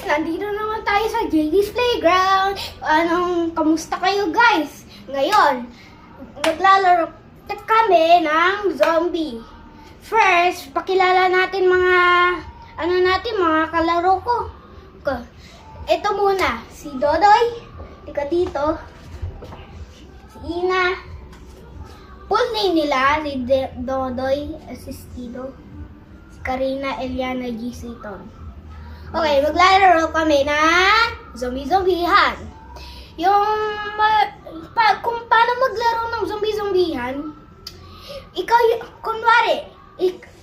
Nandito naman tayo sa JD's Playground. Kamusta kayo guys? Ngayon, maglalaro kami ng zombie. First, pakilala natin mga mga kalaro ko. Ito muna, si Dodoy. Tika dito. Si Ina. Full name nila, si Dodoy Asistido. Si Karina Eliana G. Seaton. Okay, maglalaro kami ng zombie-zombihan. Kung paano maglaro ng zombie-zombihan, kunwari,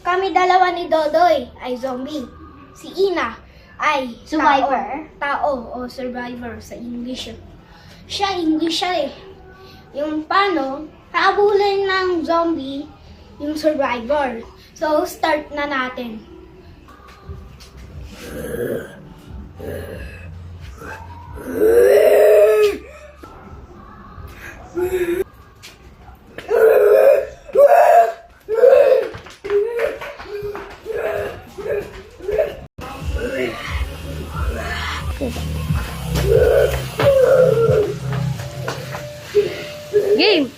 kami dalawa ni Dodoy ay zombie. Si Ina ay Survivor. Tao o survivor sa English. English siya eh. Yung paano, habulin ng zombie yung survivor. So, start na natin. Game!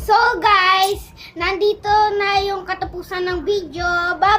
So guys, nandito na yung katapusan ng video. Bye!